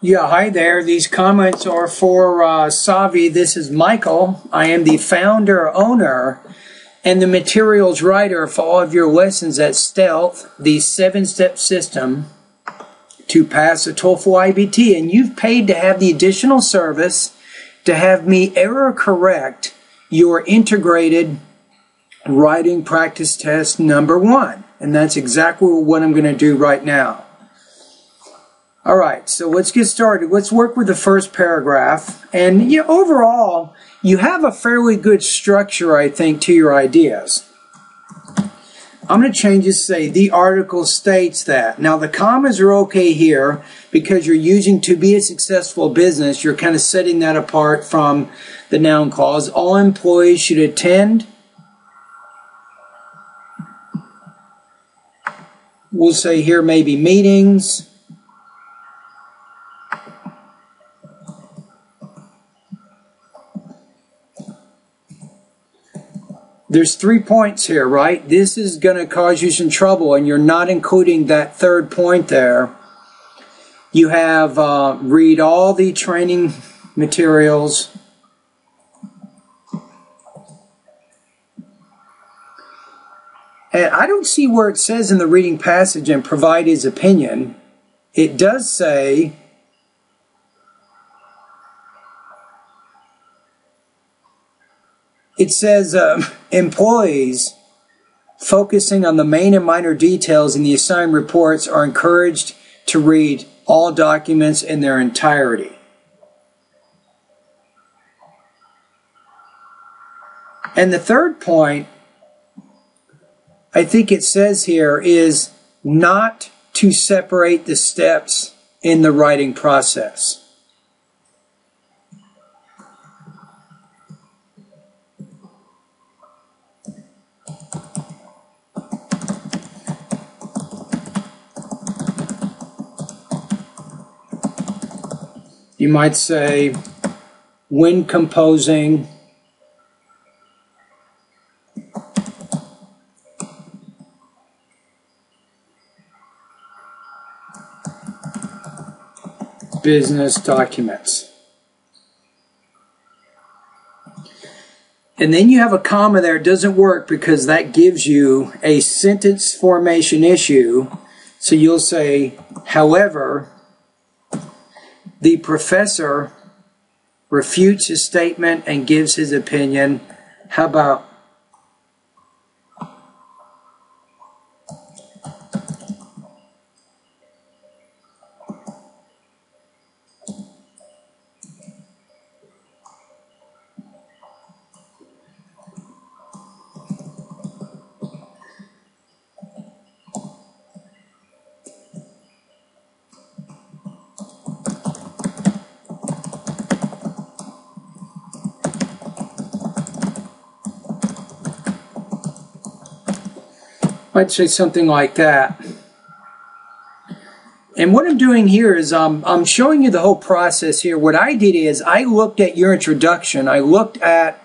Yeah, hi there. These comments are for Savi. This is Michael. I am the founder, owner, and the materials writer for all of your lessons at Stealth, the 7-step system to pass a TOEFL IBT. And you've paid to have the additional service to have me error correct your integrated writing practice test number 1. And that's exactly what I'm going to do right now. All right, so let's get started. Let's work with the first paragraph. And overall, you have a fairly good structure, I think, to your ideas. I'm going to change this to say, the article states that. Now, the commas are okay here because you're using to be a successful business. You're kind of setting that apart from the noun clause. All employees should attend. We'll say here maybe meetings. There's 3 points here, right? This is going to cause you some trouble, and you're not including that third point there. You have read all the training materials. And I don't see where it says in the reading passage and provide his opinion. It does say employees focusing on the main and minor details in the assigned reports are encouraged to read all documents in their entirety. And the third point, I think it says here, is not to separate the steps in the writing process. You might say, when composing business documents. And then you have a comma there. It doesn't work because that gives you a sentence formation issue. So you'll say, however, the professor refutes his statement and gives his opinion. How about I'd say something like that. And what I'm doing here is I'm showing you the whole process here. What I did is I looked at your introduction. I looked at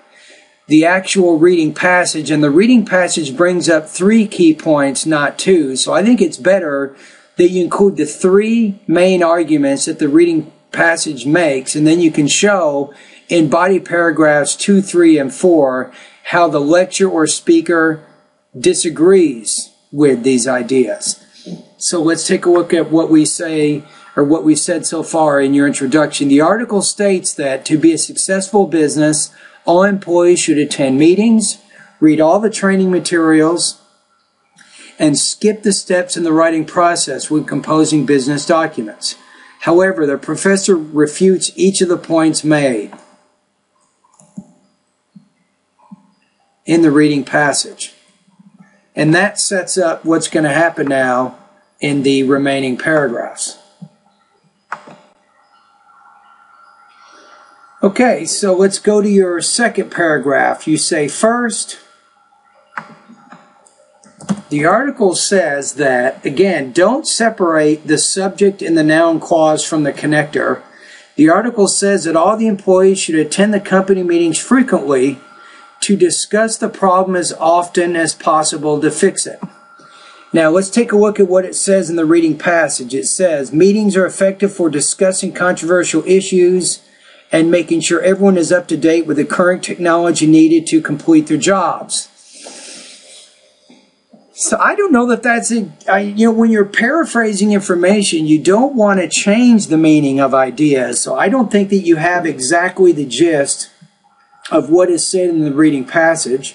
the actual reading passage, and the reading passage brings up 3 key points, not 2. So I think it's better that you include the 3 main arguments that the reading passage makes, and then you can show in body paragraphs 2, 3, and 4 how the lecturer or speaker disagrees with these ideas. So let's take a look at what we say, or what we've said so far in your introduction. The article states that to be a successful business, all employees should attend meetings, read all the training materials, and skip the steps in the writing process when composing business documents. However, the professor refutes each of the points made in the reading passage. And that sets up what's going to happen now in the remaining paragraphs. Okay, so let's go to your second paragraph. You say, first, the article says that, again, don't separate the subject and the noun clause from the connector. The article says that all the employees should attend the company meetings frequently to discuss the problem as often as possible to fix it. Now let's take a look at what it says in the reading passage. It says, meetings are effective for discussing controversial issues and making sure everyone is up to date with the current technology needed to complete their jobs. So I don't know that that's it. When you're paraphrasing information, you don't want to change the meaning of ideas. So I don't think that you have exactly the gist of what is said in the reading passage.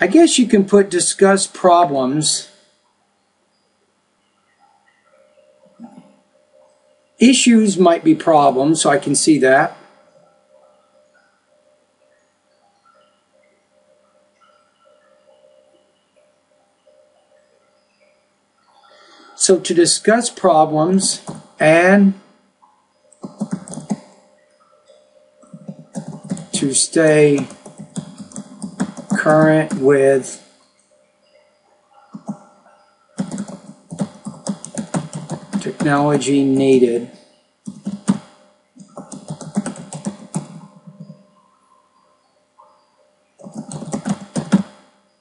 I guess you can put discuss problems. Issues might be problems, so I can see that. So to discuss problems and to stay current with technology needed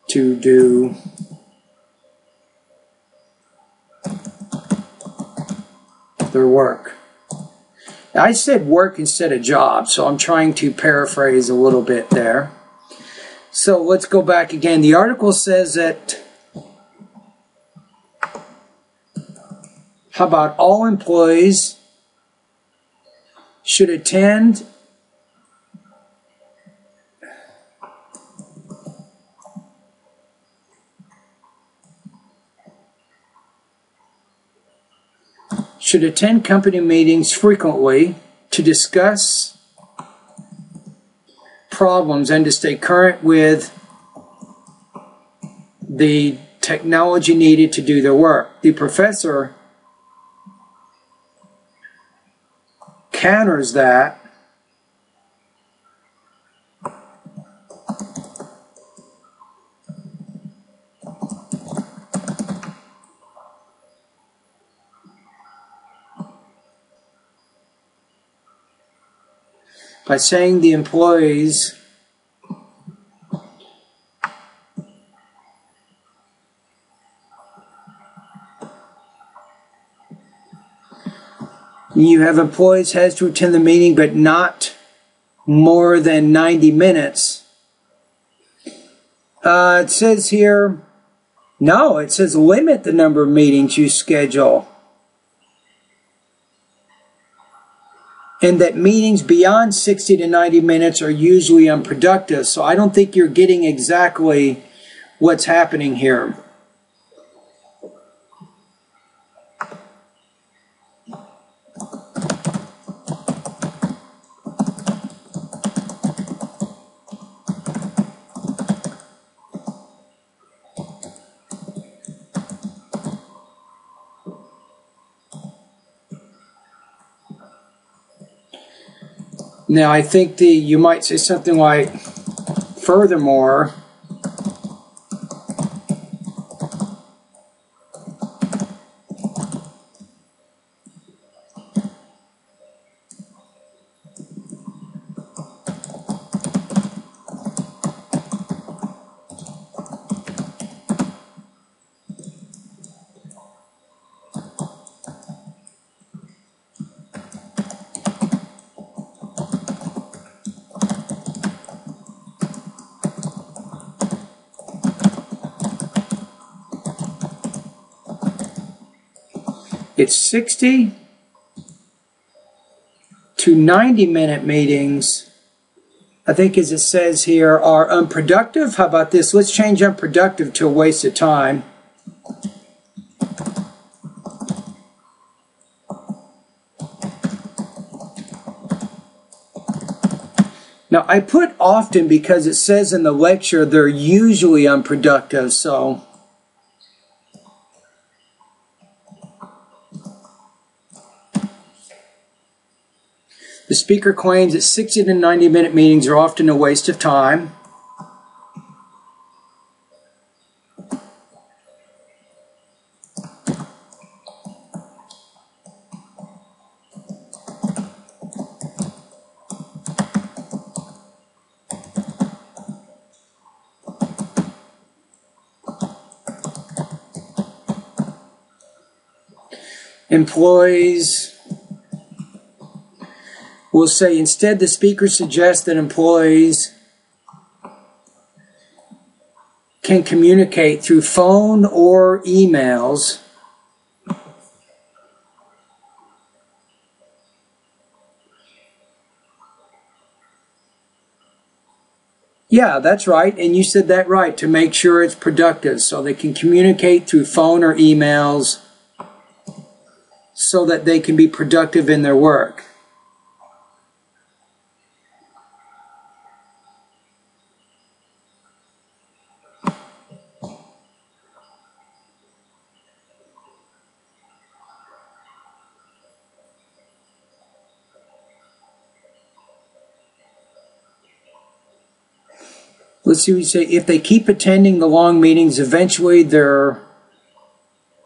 to do their work. I said work instead of job, so I'm trying to paraphrase a little bit there. So let's go back again. The article says that, how about all employees should attend company meetings frequently to discuss problems and to stay current with the technology needed to do their work. The professor counters that by saying the employees has to attend the meeting, but not more than 90 minutes. It says here, no, it says limit the number of meetings you schedule. And that meetings beyond 60 to 90 minutes are usually unproductive. So I don't think you're getting exactly what's happening here. Now, I think you might say something like, furthermore, it's 60 to 90-minute meetings, I think as it says here, are unproductive. How about this? Let's change unproductive to a waste of time. Now, I put often because it says in the lecture they're usually unproductive, so the speaker claims that 60 to 90-minute meetings are often a waste of time. employees, we'll say instead the speaker suggests that employees can communicate through phone or emails Yeah, that's right, and you said that right, to make sure it's productive, so they can communicate through phone or emails so that they can be productive in their work. Let's see what you say. If they keep attending the long meetings, eventually they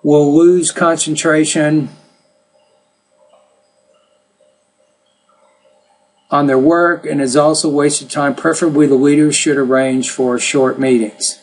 will lose concentration on their work and is also a waste of time. Preferably the leaders should arrange for short meetings.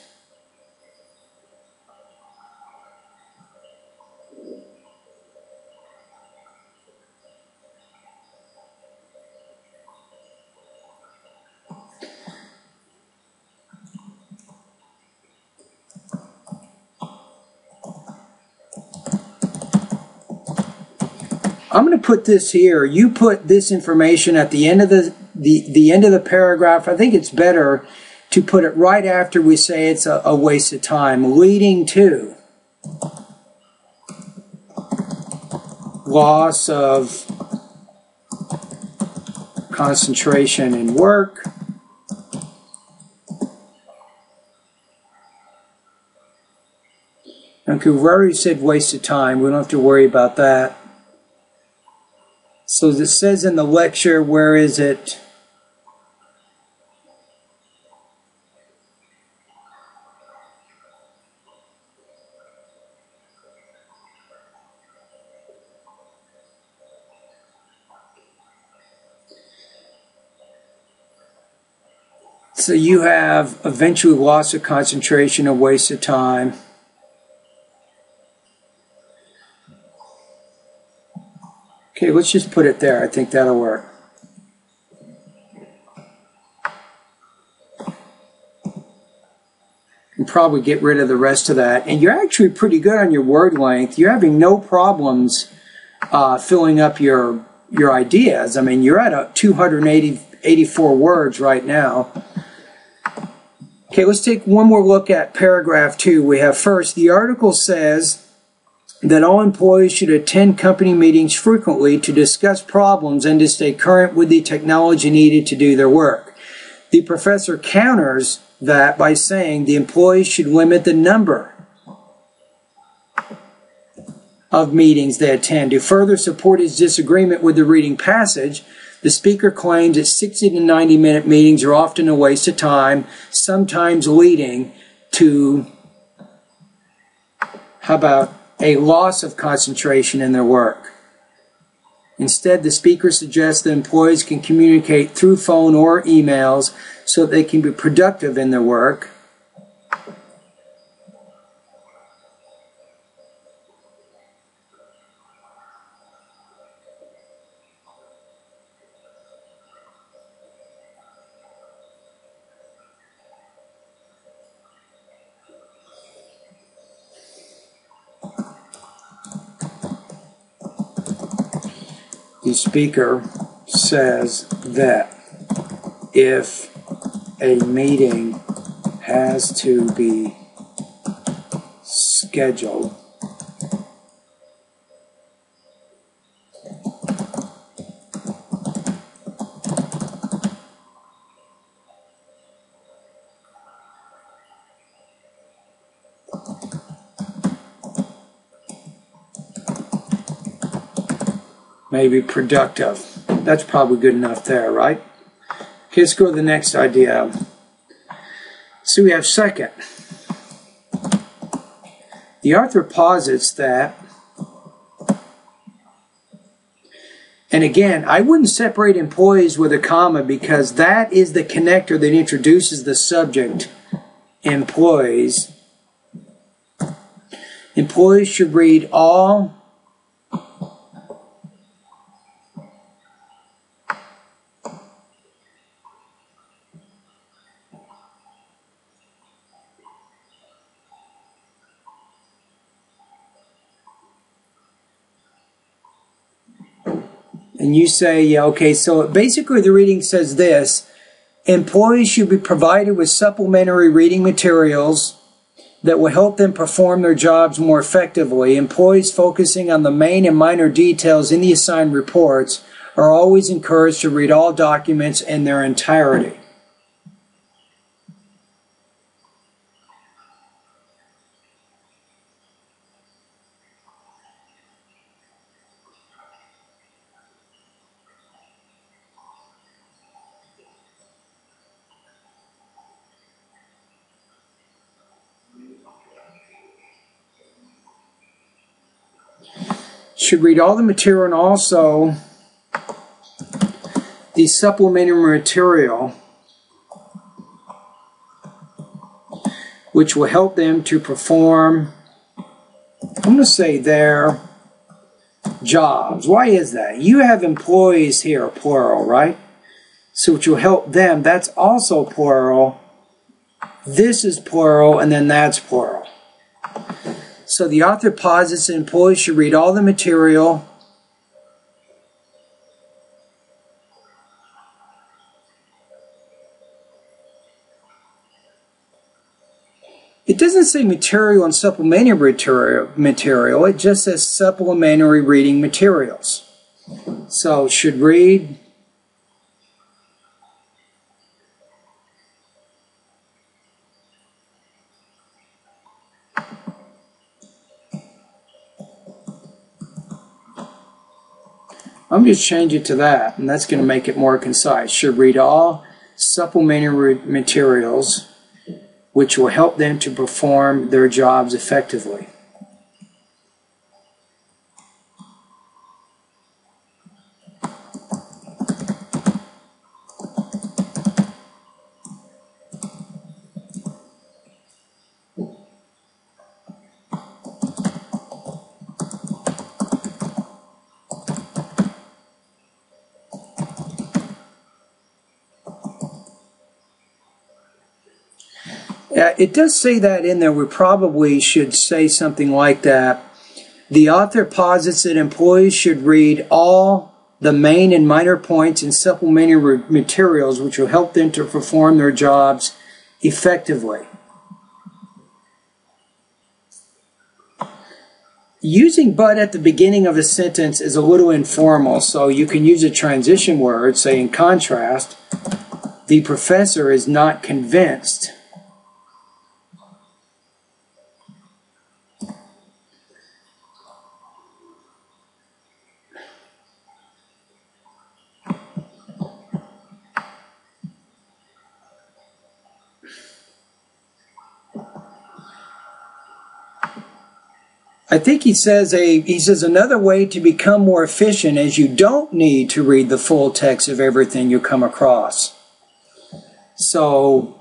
I'm going to put this here. You put this information at the end of the end of the paragraph. I think it's better to put it right after we say it's a waste of time, leading to loss of concentration in work, okay, we've already said waste of time. We don't have to worry about that. So it says in the lecture, where is it? So you have eventually loss of concentration, a waste of time. Okay, let's just put it there. I think that'll work. And probably get rid of the rest of that. And you're actually pretty good on your word length. You're having no problems filling up your ideas. I mean, you're at 284 words right now. Okay, let's take one more look at paragraph 2. We have first, the article says that all employees should attend company meetings frequently to discuss problems and to stay current with the technology needed to do their work. The professor counters that by saying the employees should limit the number of meetings they attend. To further support his disagreement with the reading passage, the speaker claims that 60 to 90-minute meetings are often a waste of time, sometimes leading to, how about, a loss of concentration in their work. Instead, the speaker suggests that employees can communicate through phone or emails so that they can be productive in their work. The speaker says that if a meeting has to be scheduled, maybe productive. That's probably good enough there, right? Okay, let's go to the next idea. So we have second. The author posits that, and again, I wouldn't separate employees with a comma because that is the connector that introduces the subject, employees. Employees should read all And you say, yeah, okay, so basically the reading says this: employees should be provided with supplementary reading materials that will help them perform their jobs more effectively. Employees focusing on the main and minor details in the assigned reports are always encouraged to read all documents in their entirety. Should read all the material and also the supplementary material which will help them to perform, I'm going to say, their jobs. Why is that? You have employees here, plural, right? So which will help them, that's also plural. This is plural, and then that's plural. So the author posits that employees should read all the material It doesn't say material and supplementary material. It just says supplementary reading materials. So should read I'm just changing it to that, and that's going to make it more concise. Should read all supplementary materials which will help them to perform their jobs effectively. It does say that in there. We probably should say something like that. The author posits that employees should read all the main and minor points in supplementary materials which will help them to perform their jobs effectively. Using but at the beginning of a sentence is a little informal, so you can use a transition word, say in contrast, the professor is not convinced I think he says another way to become more efficient is you don't need to read the full text of everything you come across. So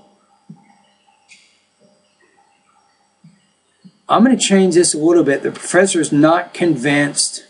I'm going to change this a little bit. The professor is not convinced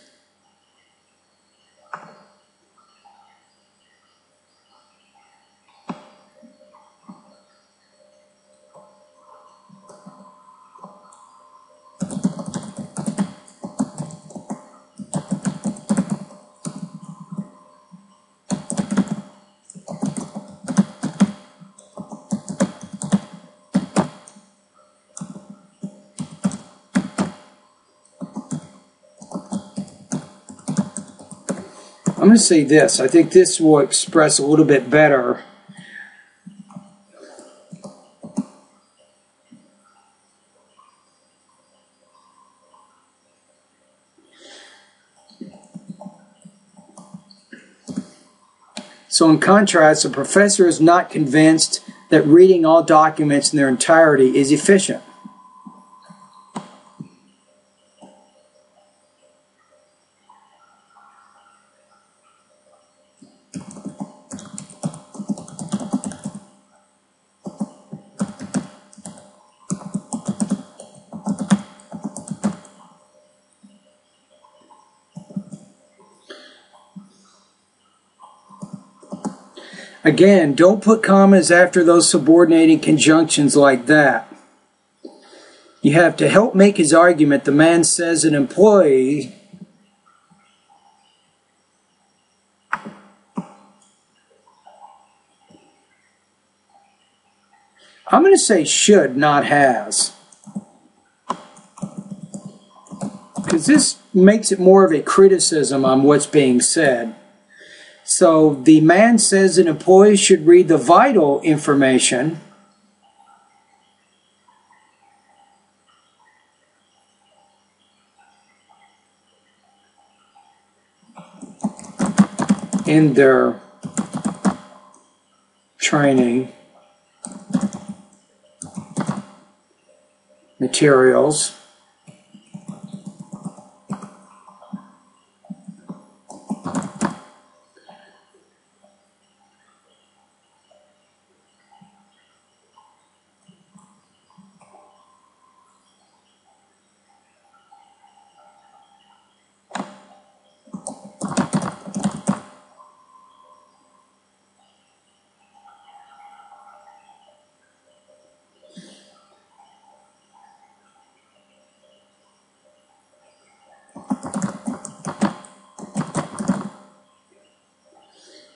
I'm going to say this. I think this will express a little bit better. So in contrast, the professor is not convinced that reading all documents in their entirety is efficient. Again, don't put commas after those subordinating conjunctions like that. You have to help make his argument. The man says an employee to say should, not has, because this makes it more of a criticism on what's being said. So the man says that employees should read the vital information in their training materials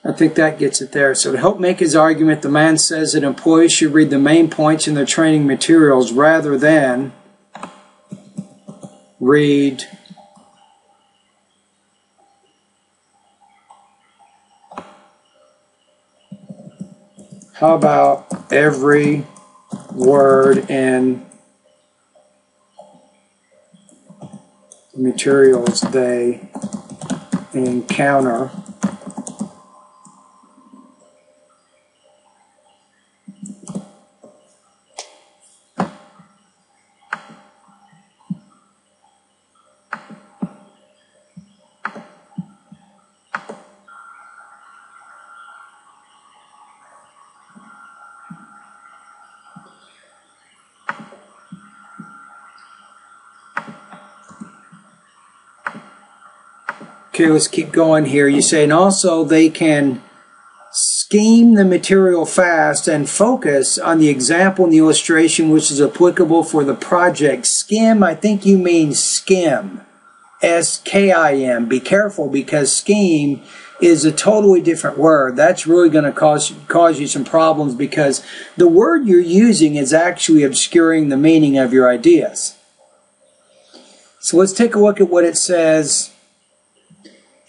I think that gets it there. So to help make his argument, the man says that employees should read the main points in their training materials rather than read how about every word in the materials they encounter. Okay, let's keep going here. You say, and also they can scheme the material fast and focus on the example and the illustration which is applicable for the project. Skim, I think you mean skim. S-K-I-M. Be careful, because scheme is a totally different word. That's really going to cause you some problems, because the word you're using is actually obscuring the meaning of your ideas. So let's take a look at what it says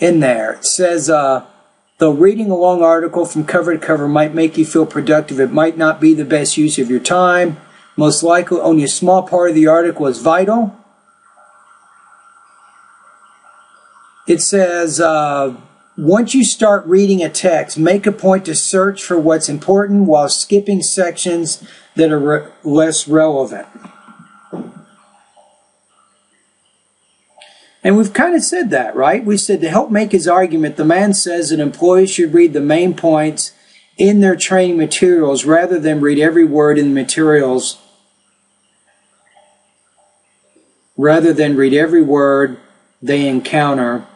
in there. It says, though reading a long article from cover to cover might make you feel productive, it might not be the best use of your time. Most likely only a small part of the article is vital. It says, once you start reading a text, make a point to search for what's important while skipping sections that are less relevant. And we've kind of said that, right? We said to help make his argument, the man says that employees should read the main points in their training materials rather than read every word in the materials, rather than read every word they encounter.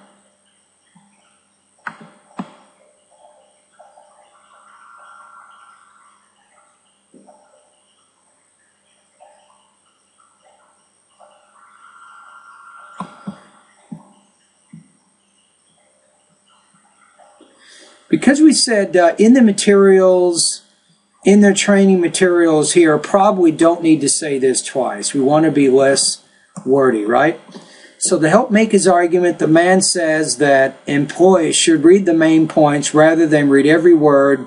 Because we said in the materials, in their training materials here, probably don't need to say this twice. We want to be less wordy, right? So to help make his argument, the man says that employees should read the main points rather than read every word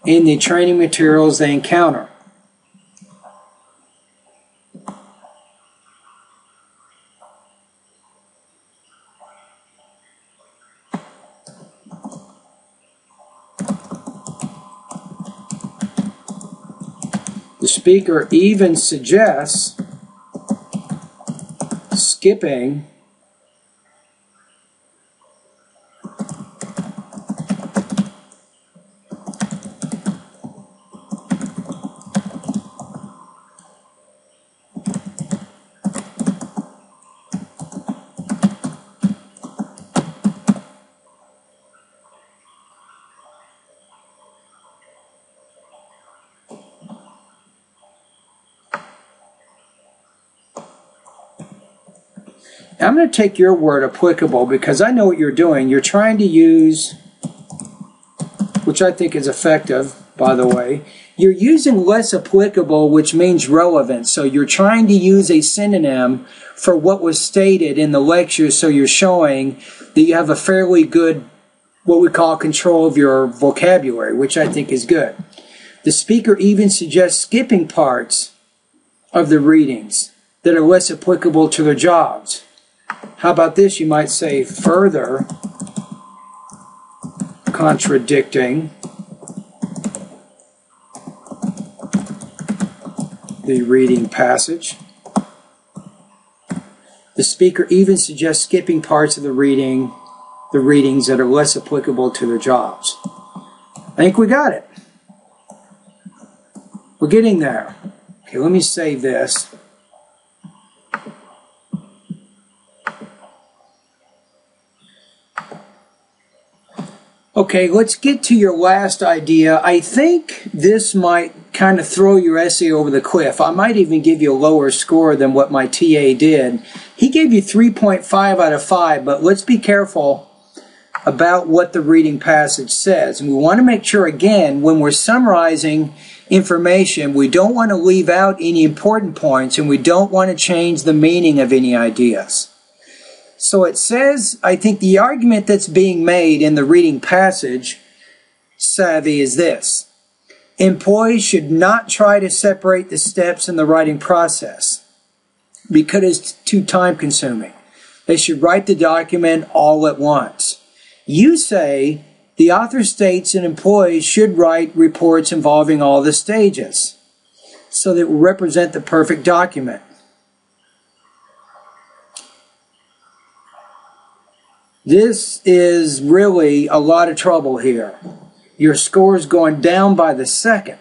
in the training materials they encounter. The speaker even suggests skipping I'm going to take your word applicable because I know what you're doing. You're trying to use, which I think is effective, by the way. You're using less applicable, which means relevant. So you're trying to use a synonym for what was stated in the lecture, so you're showing that you have a fairly good, what we call control of your vocabulary, which I think is good. The speaker even suggests skipping parts of the readings that are less applicable to their jobs. How about this? You might say, further contradicting the reading passage. The speaker even suggests skipping parts of the readings that are less applicable to their jobs. I think we got it. We're getting there. Okay, let me save this. Okay, let's get to your last idea. I think this might kind of throw your essay over the cliff. I might even give you a lower score than what my TA did. He gave you 3.5 out of 5, but let's be careful about what the reading passage says. And we want to make sure, again, when we're summarizing information, we don't want to leave out any important points, and we don't want to change the meaning of any ideas. So it says, I think the argument that's being made in the reading passage, Savvy, is this. Employees should not try to separate the steps in the writing process because it's too time consuming. They should write the document all at once. You say the author states that employees should write reports involving all the stages so that it will represent the perfect document. This is really a lot of trouble here. Your score is going down by the second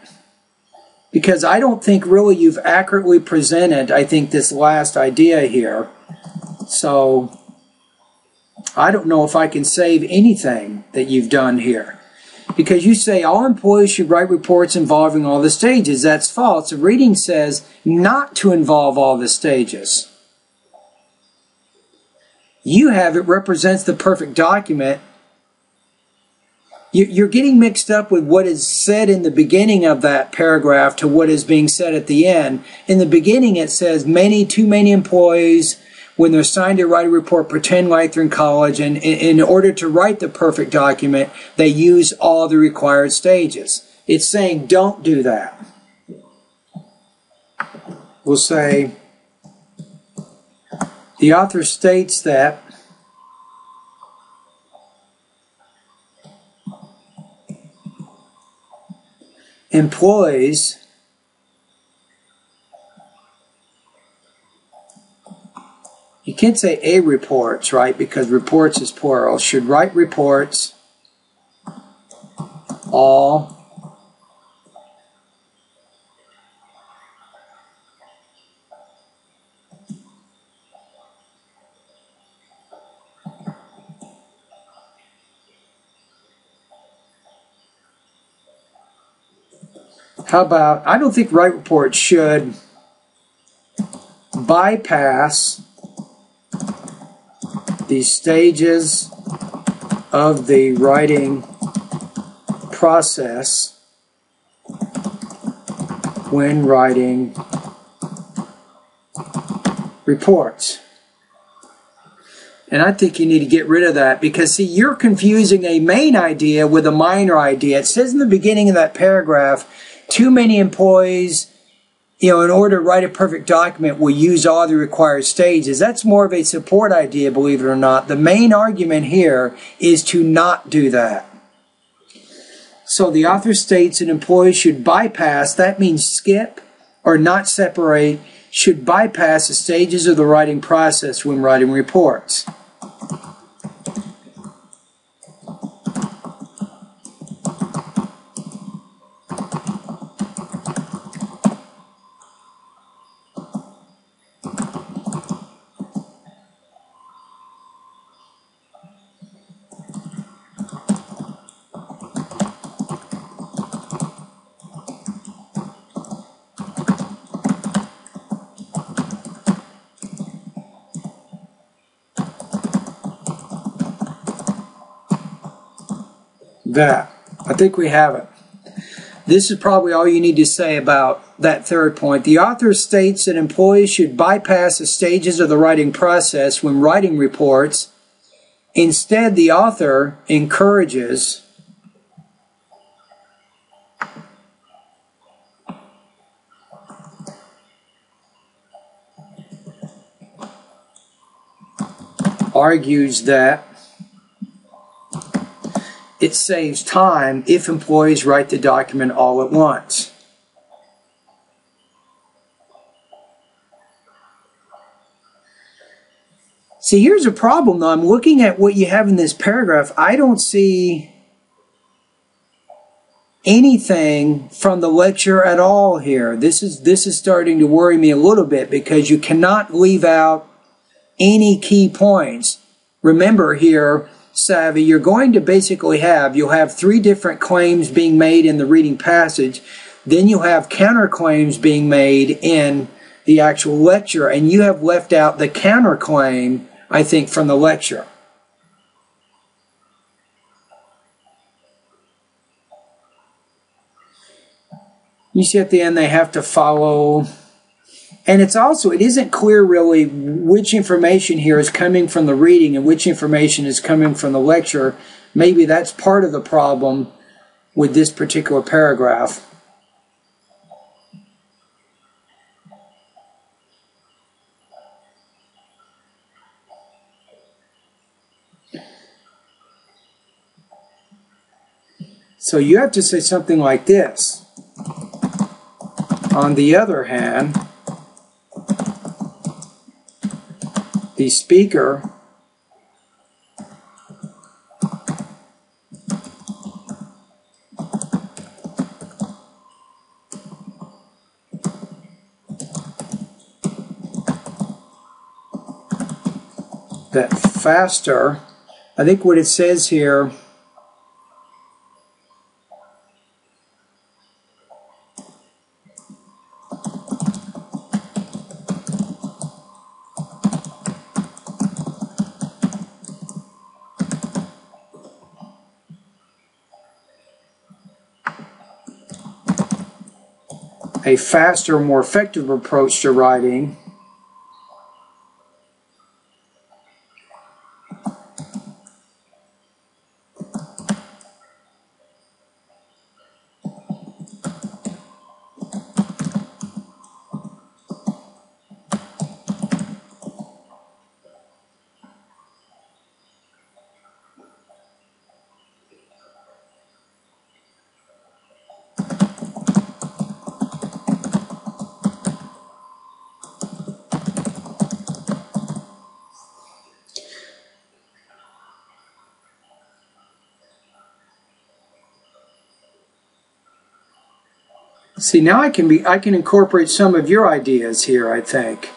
because I don't think really you've accurately presented, I think, this last idea here. So I don't know if I can save anything that you've done here. Because you say all employees should write reports involving all the stages. That's false. The reading says not to involve all the stages. You have it represents the perfect document. You're getting mixed up with what is said in the beginning of that paragraph to what is being said at the end. In the beginning it says too many employees, when they're assigned to write a report, pretend like they're in college, and in order to write the perfect document, they use all the required stages. It's saying don't do that. We'll say, the author states that employees you can't say a reports, right? Because reports is plural. Should write reports all How about, I don't think write reports should bypass the stages of the writing process when writing reports. And I think you need to get rid of that because, see, you're confusing a main idea with a minor idea. It says in the beginning of that paragraph, too many employees, in order to write a perfect document, will use all the required stages. That's more of a support idea, believe it or not. The main argument here is to not do that. So the author states that employees should bypass, that means skip or not separate, should bypass the stages of the writing process when writing reports. That. I think we have it. This is probably all you need to say about that third point. The author states that employees should bypass the stages of the writing process when writing reports. Instead, the author encourages argues that it saves time if employees write the document all at once. See, here's a problem though. I'm looking at what you have in this paragraph. I don't see anything from the lecture at all here. This is starting to worry me a little bit because you cannot leave out any key points. Remember here, Savvy, you're going to basically you'll have three different claims being made in the reading passage. Then you'll have counterclaims being made in the actual lecture, and you have left out the counterclaim, I think, from the lecture. You see at the end they have to follow. And it isn't clear really which information here is coming from the reading and which information is coming from the lecture. Maybe that's part of the problem with this particular paragraph. So you have to say something like this. On the other hand, the speaker that faster, I think what it says here, a faster, more effective approach to writing See, now I can incorporate some of your ideas here, I think.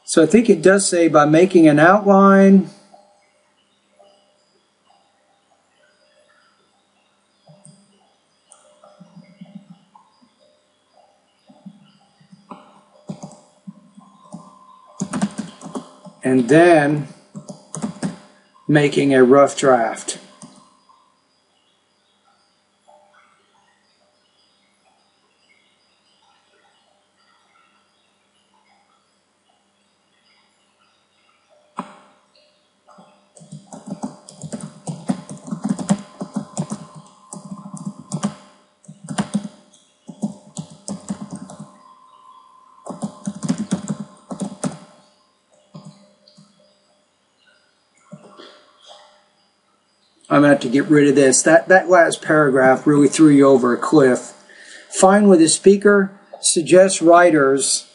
So I think it does say by making an outline, and then making a rough draft. I'm going to have to get rid of this. That last paragraph really threw you over a cliff. Fine with the speaker suggests writers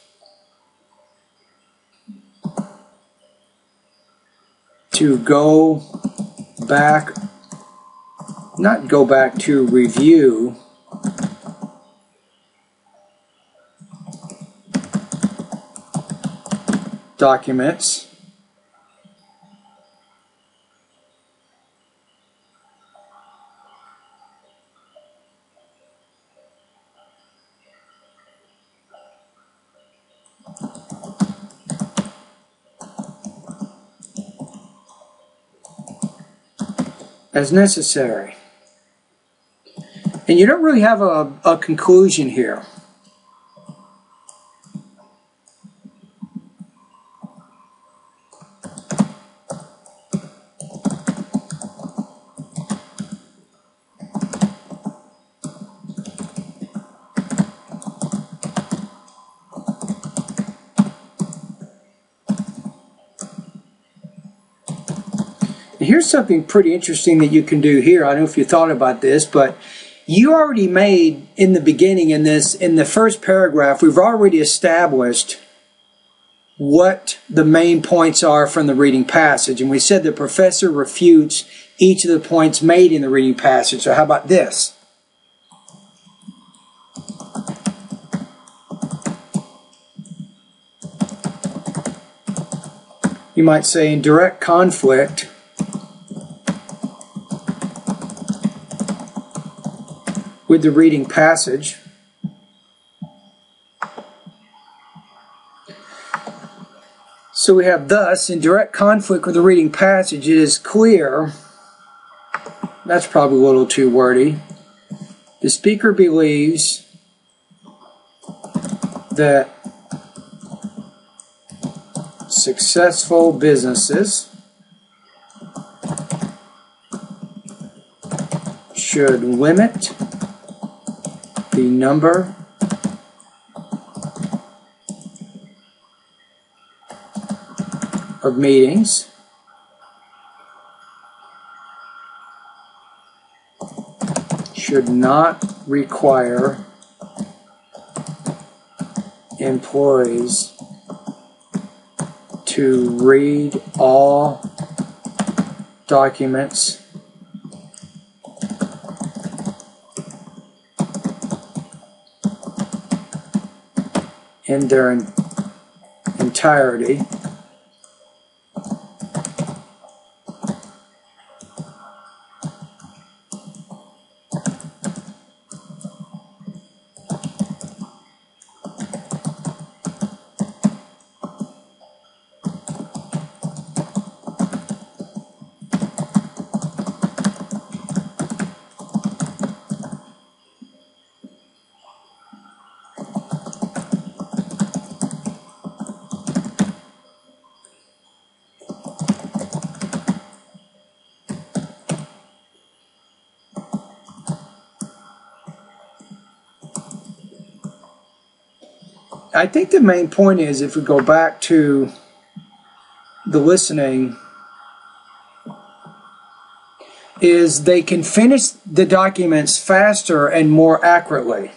to not go back to review documents as necessary. And you don't really have a conclusion here. Here's something pretty interesting that you can do here. I don't know if you thought about this, but you already made in the beginning in the first paragraph, we've already established what the main points are from the reading passage. And we said the professor refutes each of the points made in the reading passage. So how about this? You might say in direct conflict with the reading passage. So we have thus, in direct conflict with the reading passage, it is clear, that's probably a little too wordy, the speaker believes that successful businesses should limit the number of meetings should not require employees to read all documents in their entirety. I think the main point is, if we go back to the listening, is they can finish the documents faster and more accurately.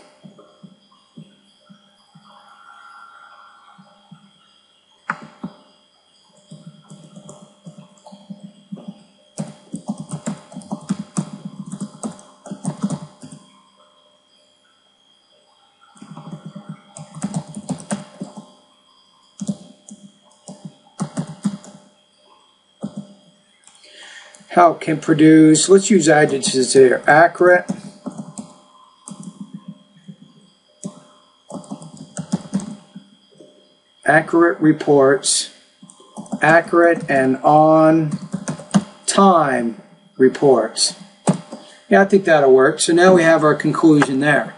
How it can produce, let's use adjectives here, accurate, reports, accurate and on time reports. Yeah, I think that'll work. So now we have our conclusion there.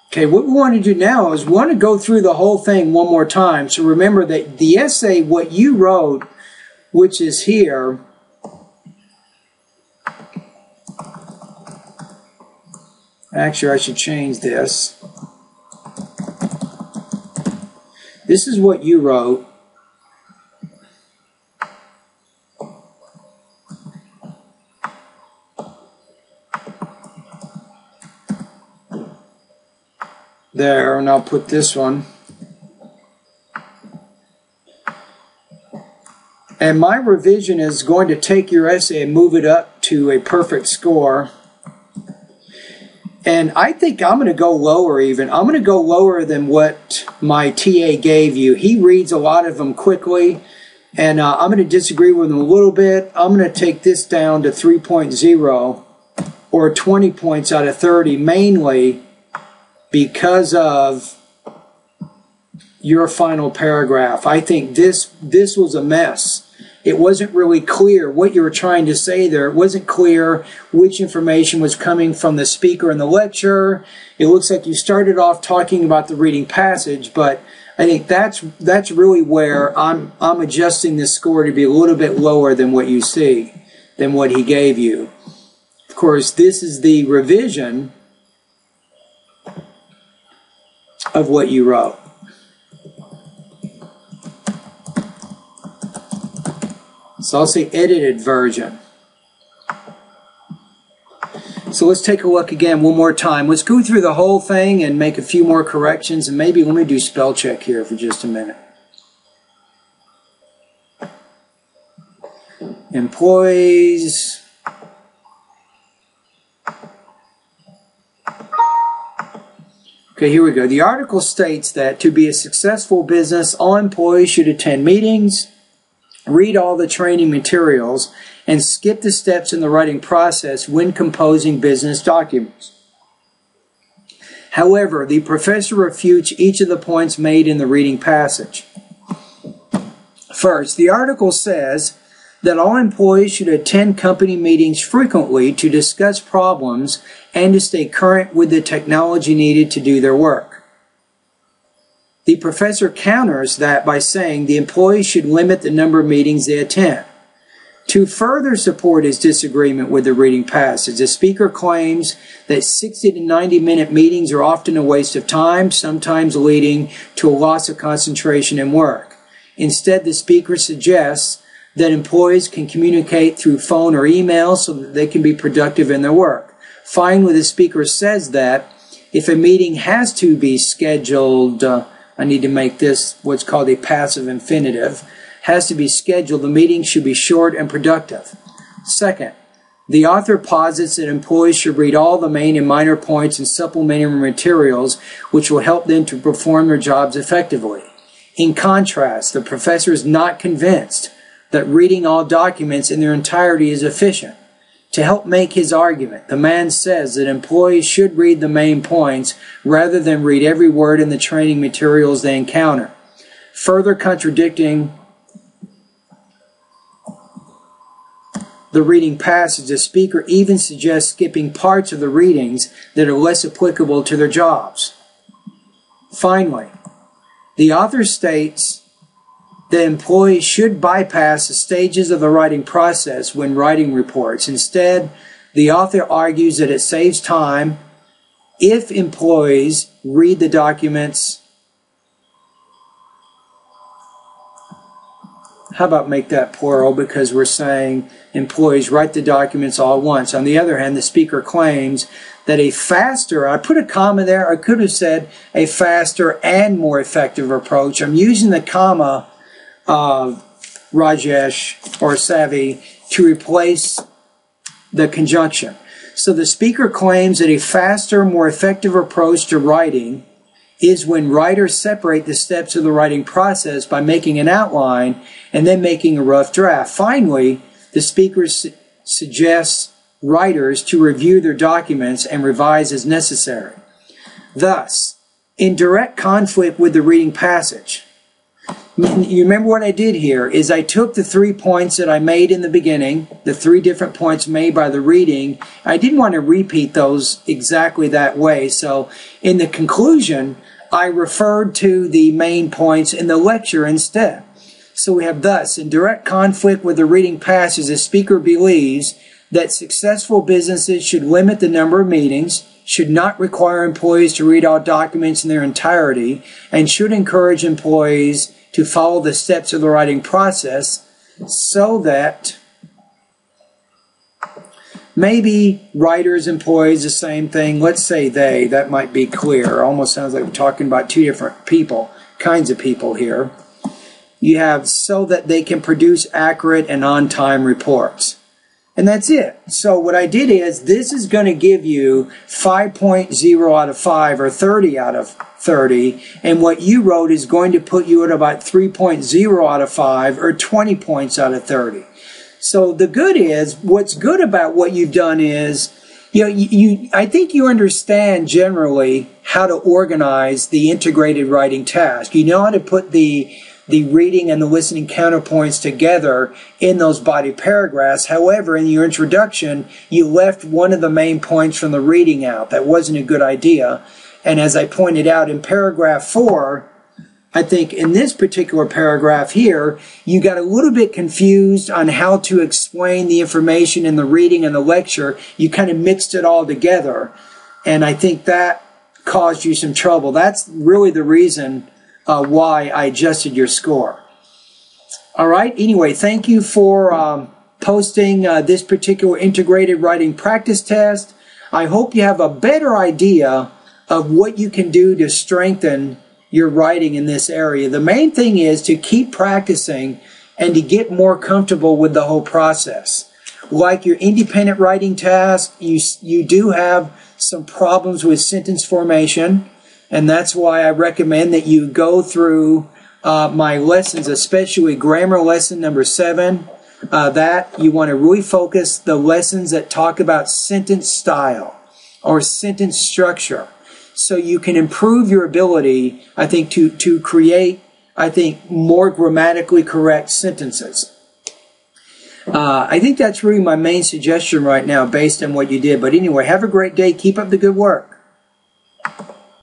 Okay, what we want to do now is we want to go through the whole thing one more time. So remember that the essay, what you wrote, which is here, actually I should change this. This is what you wrote. There, and I'll put this one. And my revision is going to take your essay and move it up to a perfect score. And I think I'm going to go lower even. I'm going to go lower than what my TA gave you. He reads a lot of them quickly, and I'm going to disagree with him a little bit. I'm going to take this down to 3.0 or 20 points out of 30, mainly because of your final paragraph. I think this was a mess. it wasn't really clear what you were trying to say there. It wasn't clear which information was coming from the speaker in the lecture. It looks like you started off talking about the reading passage, but I think that's really where I'm adjusting this score to be a little bit lower than what you see, than what he gave you. Of course, this is the revision of what you wrote. So I'll say edited version. So let's take a look again one more time. Let's go through the whole thing and make a few more corrections, and maybe let me do spell check here for just a minute. Employees. Okay, here we go. The article states that to be a successful business, all employees should attend meetings, read all the training materials, and skip the steps in the writing process when composing business documents. However, the professor refutes each of the points made in the reading passage. First, the article says that all employees should attend company meetings frequently to discuss problems and to stay current with the technology needed to do their work. The professor counters that by saying the employees should limit the number of meetings they attend. To further support his disagreement with the reading passage, the speaker claims that 60 to 90-minute meetings are often a waste of time, sometimes leading to a loss of concentration in work. Instead, the speaker suggests that employees can communicate through phone or email so that they can be productive in their work. Finally, the speaker says that if a meeting has to be scheduled, I need to make this what's called a passive infinitive, has to be scheduled, the meeting should be short and productive. Second, the author posits that employees should read all the main and minor points and supplementary materials which will help them to perform their jobs effectively. In contrast, the professor is not convinced that reading all documents in their entirety is efficient. To help make his argument, the man says that employees should read the main points rather than read every word in the training materials they encounter. Further contradicting the reading passage, the speaker even suggests skipping parts of the readings that are less applicable to their jobs. Finally, the author states that employees should bypass the stages of the writing process when writing reports. Instead, the author argues that it saves time if employees read the documents. How about make that plural, because we're saying employees write the documents all at once. On the other hand, the speaker claims that a faster, I put a comma there, I could have said a faster and more effective approach. I'm using the comma, Rajesh or Savvy, to replace the conjunction. So the speaker claims that a faster, more effective approach to writing is when writers separate the steps of the writing process by making an outline and then making a rough draft. Finally, the speaker suggests writers to review their documents and revise as necessary. Thus, in direct conflict with the reading passage, you remember what I did here is I took the 3 points that I made in the beginning, the 3 different points made by the reading. I didn't want to repeat those exactly that way. So in the conclusion, I referred to the main points in the lecture instead. So we have thus, in direct conflict with the reading passage, the speaker believes that successful businesses should limit the number of meetings, should not require employees to read all documents in their entirety, and should encourage employees to follow the steps of the writing process so that maybe writers, employees, the same thing. Let's say they, that might be clear. Almost sounds like we're talking about 2 different people, kinds of people here. You have so that they can produce accurate and on-time reports. And that's it. So what I did is, this is going to give you 5.0 out of 5 or 30 out of 30. And what you wrote is going to put you at about 3.0 out of 5 or 20 points out of 30. So the good is, what's good about what you've done is, I think you understand generally how to organize the integrated writing task. You know how to put the the reading and the listening counterpoints together in those body paragraphs. However, in your introduction, you left one of the main points from the reading out. That wasn't a good idea. And as I pointed out in paragraph 4, I think in this particular paragraph here, you got a little bit confused on how to explain the information in the reading and the lecture. You kind of mixed it all together. And I think that caused you some trouble. That's really the reason why I adjusted your score. All right. Anyway, thank you for posting this particular integrated writing practice test. I hope you have a better idea of what you can do to strengthen your writing in this area. The main thing is to keep practicing and to get more comfortable with the whole process. Like your independent writing task, you do have some problems with sentence formation, and that's why I recommend that you go through my lessons, especially grammar lesson number 7. That you want to really focus the lessons that talk about sentence style or sentence structure, so you can improve your ability, I think, to create, I think, more grammatically correct sentences. I think that's really my main suggestion right now based on what you did. But anyway, have a great day. Keep up the good work.